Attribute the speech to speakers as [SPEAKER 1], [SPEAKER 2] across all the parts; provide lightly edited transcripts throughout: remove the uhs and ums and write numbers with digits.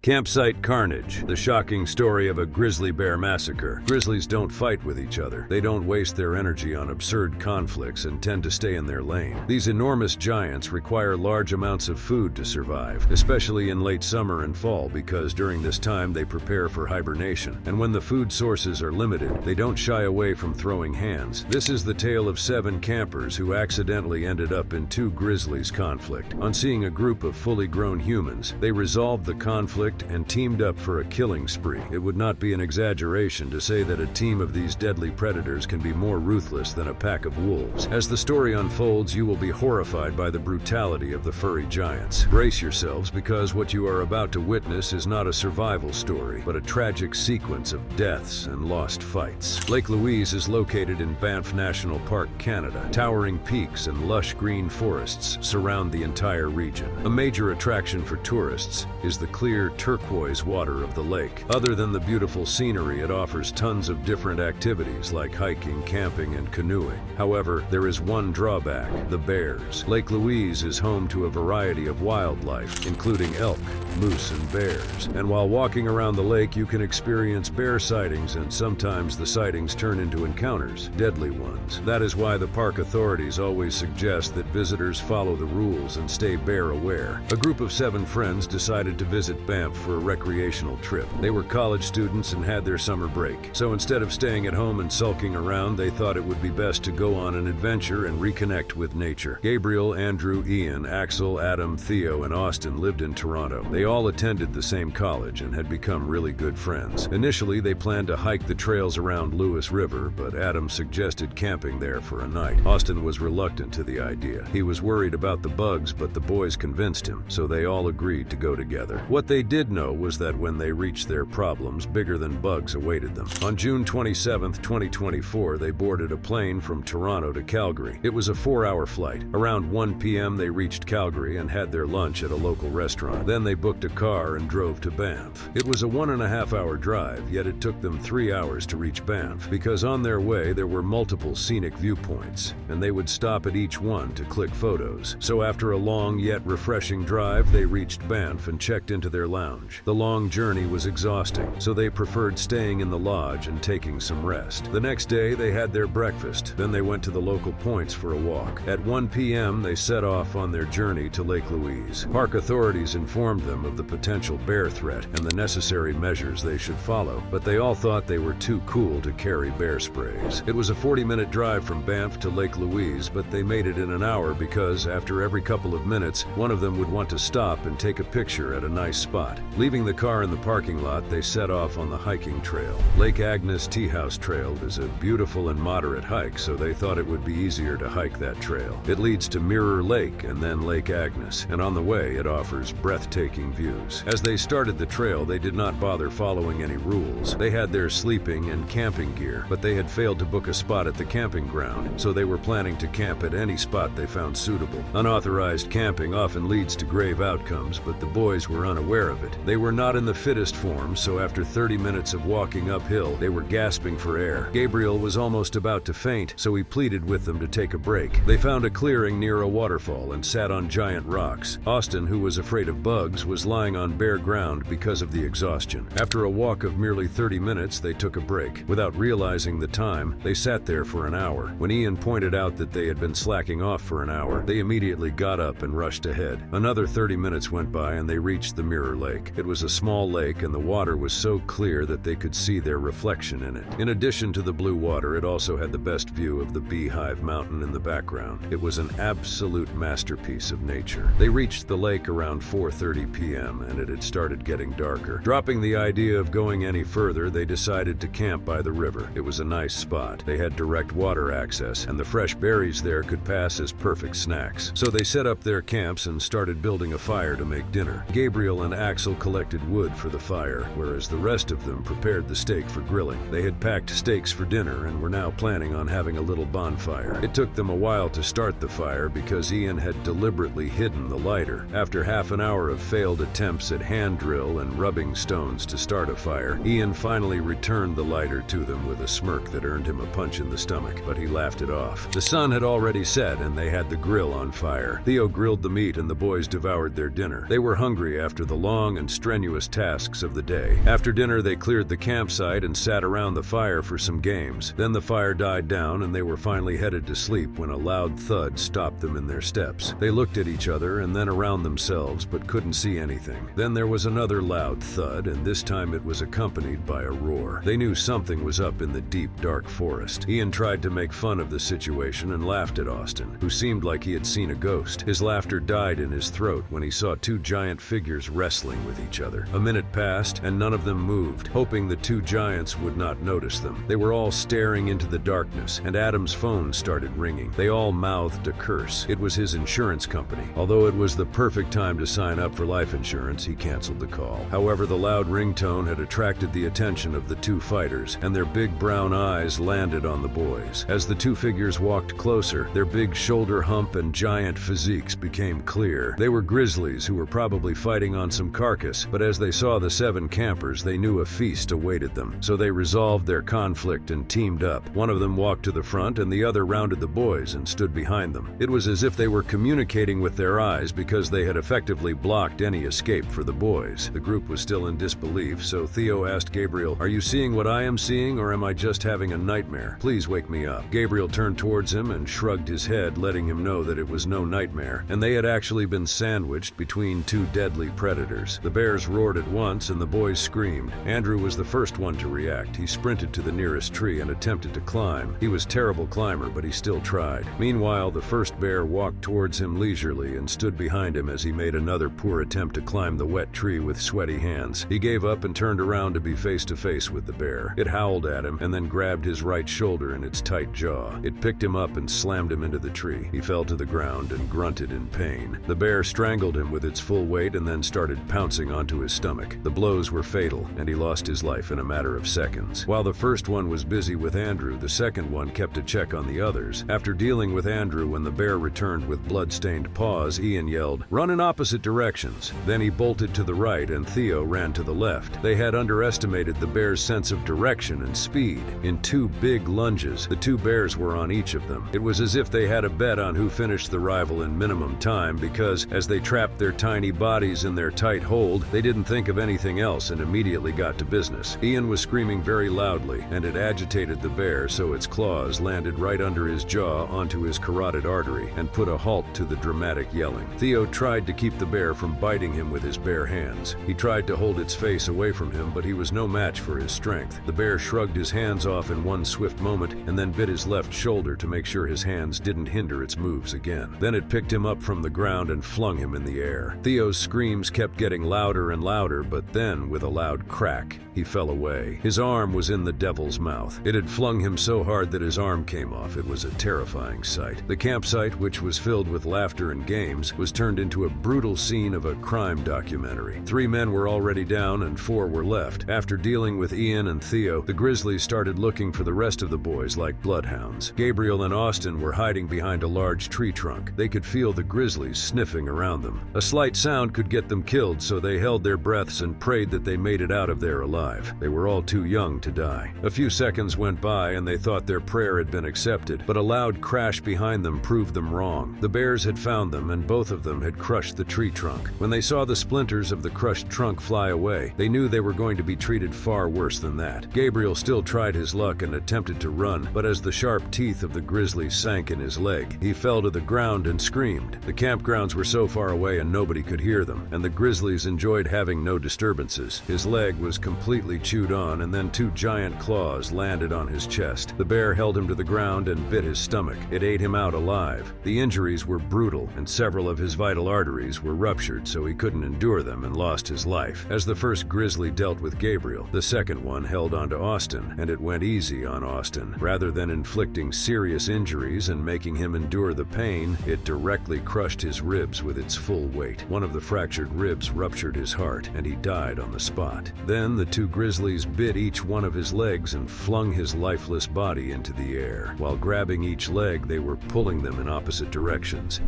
[SPEAKER 1] Campsite Carnage, the shocking story of a grizzly bear massacre. Grizzlies don't fight with each other. They don't waste their energy on absurd conflicts and tend to stay in their lane. These enormous giants require large amounts of food to survive, especially in late summer and fall, because during this time they prepare for hibernation. And when the food sources are limited, they don't shy away from throwing hands. This is the tale of 7 campers who accidentally ended up in 2 grizzlies' conflict. On seeing a group of fully grown humans, they resolved the conflict and teamed up for a killing spree. It would not be an exaggeration to say that a team of these deadly predators can be more ruthless than a pack of wolves. As the story unfolds, you will be horrified by the brutality of the furry giants. Brace yourselves, because what you are about to witness is not a survival story, but a tragic sequence of deaths and lost fights. Lake Louise is located in Banff National Park, Canada. Towering peaks and lush green forests surround the entire region. A major attraction for tourists is the clear turquoise water of the lake. Other than the beautiful scenery, it offers tons of different activities like hiking, camping, and canoeing. However, there is one drawback: the bears. Lake Louise is home to a variety of wildlife, including elk, moose, and bears. And while walking around the lake, you can experience bear sightings, and sometimes the sightings turn into encounters, deadly ones. That is why the park authorities always suggest that visitors follow the rules and stay bear aware. A group of 7 friends decided to visit Banff for a recreational trip. They were college students and had their summer break. So instead of staying at home and sulking around, they thought it would be best to go on an adventure and reconnect with nature. Gabriel, Andrew, Ian, Axel, Adam, Theo, and Austin lived in Toronto. They all attended the same college and had become really good friends. Initially, they planned to hike the trails around Lewis River, but Adam suggested camping there for a night. Austin was reluctant to the idea. He was worried about the bugs, but the boys convinced him, so they all agreed to go together. What they did know was that when they reached there, problems bigger than bugs awaited them. On June 27, 2024, they boarded a plane from Toronto to Calgary. It was a 4-hour flight. Around 1 p.m., they reached Calgary and had their lunch at a local restaurant. Then they booked a car and drove to Banff. It was a 1.5-hour drive, yet it took them 3 hours to reach Banff, because on their way there were multiple scenic viewpoints, and they would stop at each one to click photos. So after a long yet refreshing drive, they reached Banff and checked into their lounge. The long journey was exhausting, so they preferred staying in the lodge and taking some rest. The next day, they had their breakfast. Then they went to the local points for a walk. At 1 p.m., they set off on their journey to Lake Louise. Park authorities informed them of the potential bear threat and the necessary measures they should follow, but they all thought they were too cool to carry bear sprays. It was a 40-minute drive from Banff to Lake Louise, but they made it in an hour because after every couple of minutes, one of them would want to stop and take a picture at a nice spot. Leaving the car in the parking lot, they set off on the hiking trail. Lake Agnes Tea House Trail is a beautiful and moderate hike, so they thought it would be easier to hike that trail. It leads to Mirror Lake and then Lake Agnes, and on the way it offers breathtaking views. As they started the trail, they did not bother following any rules. They had their sleeping and camping gear, but they had failed to book a spot at the camping ground, so they were planning to camp at any spot they found suitable. Unauthorized camping often leads to grave outcomes, but the boys were unaware of it. They were not in the fittest form, so after 30 minutes of walking uphill, they were gasping for air. Gabriel was almost about to faint, so he pleaded with them to take a break. They found a clearing near a waterfall and sat on giant rocks. Austin, who was afraid of bugs, was lying on bare ground because of the exhaustion. After a walk of merely 30 minutes, they took a break. Without realizing the time, they sat there for an hour. When Ian pointed out that they had been slacking off for an hour, they immediately got up and rushed ahead. Another 30 minutes went by and they reached the Mirror Lake. It was a small lake and the water was so clear that they could see their reflection in it. In addition to the blue water, it also had the best view of the Beehive Mountain in the background. It was an absolute masterpiece of nature. They reached the lake around 4:30 p.m. and it had started getting darker. Dropping the idea of going any further, they decided to camp by the river. It was a nice spot. They had direct water access, and the fresh berries there could pass as perfect snacks. So they set up their camps and started building a fire to make dinner. Gabriel and Axel collected wood for the fire, whereas the rest of them prepared the steak for grilling. They had packed steaks for dinner and were now planning on having a little bonfire. It took them a while to start the fire because Ian had deliberately hidden the lighter. After half an hour of failed attempts at hand drill and rubbing stones to start a fire, Ian finally returned the lighter to them with a smirk that earned him a punch in the stomach, but he laughed it off. The sun had already set and they had the grill on fire. Theo grilled the meat and the boys devoured their dinner. They were hungry after the long long and strenuous tasks of the day. After dinner, they cleared the campsite and sat around the fire for some games. Then the fire died down and they were finally headed to sleep when a loud thud stopped them in their steps. They looked at each other and then around themselves but couldn't see anything. Then there was another loud thud, and this time it was accompanied by a roar. They knew something was up in the deep, dark forest. Ian tried to make fun of the situation and laughed at Austin, who seemed like he had seen a ghost. His laughter died in his throat when he saw two giant figures wrestling with each other. A minute passed and none of them moved, hoping the two giants would not notice them. They were all staring into the darkness, and Adam's phone started ringing. They all mouthed a curse. It was his insurance company. Although it was the perfect time to sign up for life insurance, he canceled the call. However, the loud ringtone had attracted the attention of the two fighters, and their big brown eyes landed on the boys. As the two figures walked closer, their big shoulder hump and giant physiques became clear. They were grizzlies who were probably fighting on some carcass, but as they saw the 7 campers, they knew a feast awaited them. So they resolved their conflict and teamed up. One of them walked to the front and the other rounded the boys and stood behind them. It was as if they were communicating with their eyes because they had effectively blocked any escape for the boys. The group was still in disbelief, so Theo asked Gabriel, "Are you seeing what I am seeing, or am I just having a nightmare? Please wake me up." Gabriel turned towards him and shrugged his head, letting him know that it was no nightmare, and they had actually been sandwiched between two deadly predators. The bears roared at once and the boys screamed. Andrew was the first one to react. He sprinted to the nearest tree and attempted to climb. He was a terrible climber, but he still tried. Meanwhile, the first bear walked towards him leisurely and stood behind him as he made another poor attempt to climb the wet tree with sweaty hands. He gave up and turned around to be face to face with the bear. It howled at him and then grabbed his right shoulder in its tight jaw. It picked him up and slammed him into the tree. He fell to the ground and grunted in pain. The bear strangled him with its full weight and then started pouncing onto his stomach. The blows were fatal, and he lost his life in a matter of seconds. While the first one was busy with Andrew, the second one kept a check on the others. After dealing with Andrew, when the bear returned with blood-stained paws, Ian yelled, "Run in opposite directions." Then he bolted to the right and Theo ran to the left. They had underestimated the bear's sense of direction and speed. In 2 big lunges, the 2 bears were on each of them. It was as if they had a bet on who finished the rival in minimum time because, as they trapped their tiny bodies in their tight hold, they didn't think of anything else and immediately got to business. Ian was screaming very loudly, and it agitated the bear, so its claws landed right under his jaw onto his carotid artery and put a halt to the dramatic yelling. Theo tried to keep the bear from biting him with his bare hands. He tried to hold its face away from him, but he was no match for his strength. The bear shrugged his hands off in one swift moment and then bit his left shoulder to make sure his hands didn't hinder its moves again. Then it picked him up from the ground and flung him in the air. Theo's screams kept getting louder and louder, but then, with a loud crack, he fell away. His arm was in the devil's mouth. It had flung him so hard that his arm came off. It was a terrifying sight. The campsite, which was filled with laughter and games, was turned into a brutal scene of a crime documentary. 3 men were already down and 4 were left. After dealing with Ian and Theo, the Grizzlies started looking for the rest of the boys like bloodhounds. Gabriel and Austin were hiding behind a large tree trunk. They could feel the Grizzlies sniffing around them. A slight sound could get them killed, so they held their breaths and prayed that they made it out of there alive. They were all too young to die. A few seconds went by and they thought their prayer had been accepted, but a loud crash behind them proved them wrong. The bears had found them and both of them had crushed the tree trunk. When they saw the splinters of the crushed trunk fly away, they knew they were going to be treated far worse than that. Gabriel still tried his luck and attempted to run, but as the sharp teeth of the grizzly sank in his leg, he fell to the ground and screamed. The campgrounds were so far away and nobody could hear them, and the grizzlies enjoyed having no disturbances. His leg was completely chewed on, and then 2 giant claws landed on his chest. The bear held him to the ground and bit his stomach. It ate him out alive. The injuries were brutal, and several of his vital arteries were ruptured, so he couldn't endure them and lost his life. As the first grizzly dealt with Gabriel, the second one held on to Austin, and it went easy on Austin. Rather than inflicting serious injuries and making him endure the pain, it directly crushed his ribs with its full weight. One of the fractured ribs ruptured his heart, and he died on the spot. Then the 2 grizzlies bit each one of his legs and flung his lifeless body into the air. While grabbing each leg, they were pulling them in opposite directions.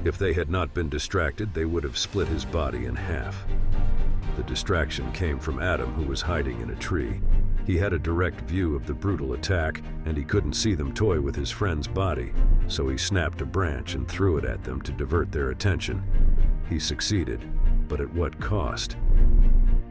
[SPEAKER 1] If they had not been distracted, they would have split his body in half. The distraction came from Adam, who was hiding in a tree. He had a direct view of the brutal attack, and he couldn't see them toy with his friend's body, so he snapped a branch and threw it at them to divert their attention. He succeeded. but at what cost?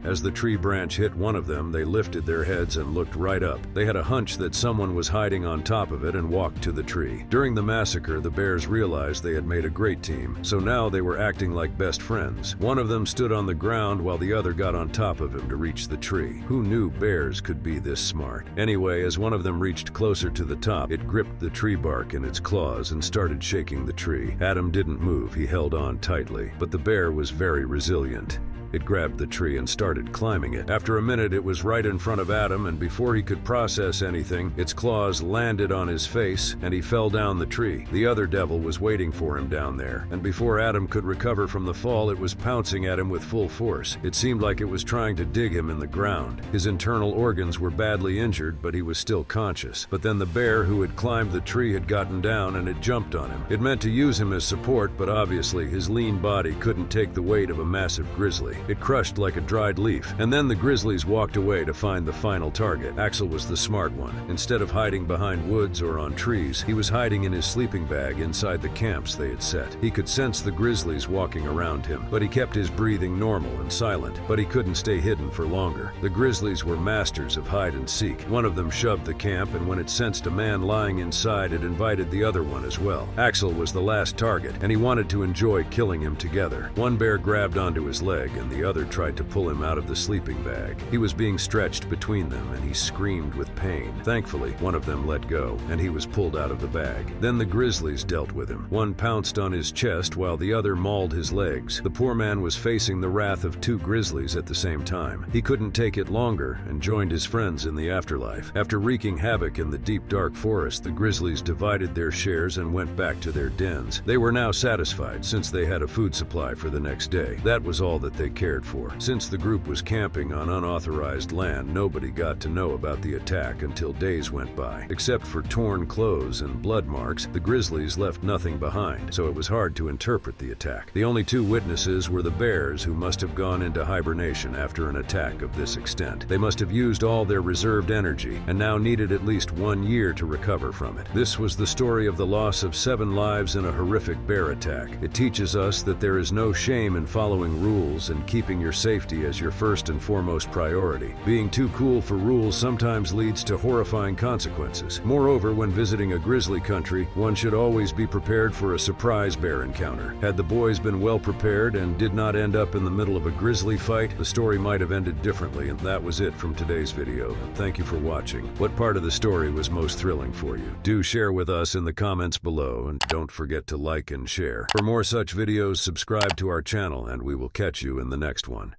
[SPEAKER 1] As the tree branch hit one of them, they lifted their heads and looked right up. They had a hunch that someone was hiding on top of it and walked to the tree. During the massacre, the bears realized they had made a great team, so now they were acting like best friends. One of them stood on the ground while the other got on top of him to reach the tree. Who knew bears could be this smart? Anyway, as one of them reached closer to the top, it gripped the tree bark in its claws and started shaking the tree. Adam didn't move, he held on tightly, but the bear was very resilient. It grabbed the tree and started climbing it. After a minute, it was right in front of Adam, and before he could process anything, its claws landed on his face, and he fell down the tree. The other devil was waiting for him down there, and before Adam could recover from the fall, it was pouncing at him with full force. It seemed like it was trying to dig him in the ground. His internal organs were badly injured, but he was still conscious. But then the bear who had climbed the tree had gotten down, and it jumped on him. It meant to use him as support, but obviously his lean body couldn't take the weight of a massive grizzly. It crushed like a dried leaf, and then the grizzlies walked away to find the final target. Axel was the smart one. Instead of hiding behind woods or on trees, he was hiding in his sleeping bag inside the camps they had set. He could sense the grizzlies walking around him, but he kept his breathing normal and silent. But he couldn't stay hidden for longer. The grizzlies were masters of hide and seek. One of them shoved the camp, and when it sensed a man lying inside, it invited the other one as well. Axel was the last target, and he wanted to enjoy killing him together. One bear grabbed onto his leg, and the other tried to pull him out of the sleeping bag. He was being stretched between them, and he screamed with pain. Thankfully, one of them let go, and he was pulled out of the bag. Then the grizzlies dealt with him. One pounced on his chest while the other mauled his legs. The poor man was facing the wrath of two grizzlies at the same time. He couldn't take it longer and joined his friends in the afterlife. After wreaking havoc in the deep dark forest, the grizzlies divided their shares and went back to their dens. They were now satisfied since they had a food supply for the next day. That was all that they cared for. Since the group was camping on unauthorized land, nobody got to know about the attack until days went by. Except for torn clothes and blood marks, the grizzlies left nothing behind, so it was hard to interpret the attack. The only two witnesses were the bears, who must have gone into hibernation after an attack of this extent. They must have used all their reserved energy and now needed at least 1 year to recover from it. This was the story of the loss of 7 lives in a horrific bear attack. It teaches us that there is no shame in following rules and keeping your safety as your first and foremost priority. Being too cool for rules sometimes leads to horrifying consequences. Moreover, when visiting a grizzly country, one should always be prepared for a surprise bear encounter. Had the boys been well prepared and did not end up in the middle of a grizzly fight, the story might have ended differently. And that was it from today's video. Thank you for watching. What part of the story was most thrilling for you? Do share with us in the comments below, and don't forget to like and share. For more such videos, subscribe to our channel, and we will catch you in the next one.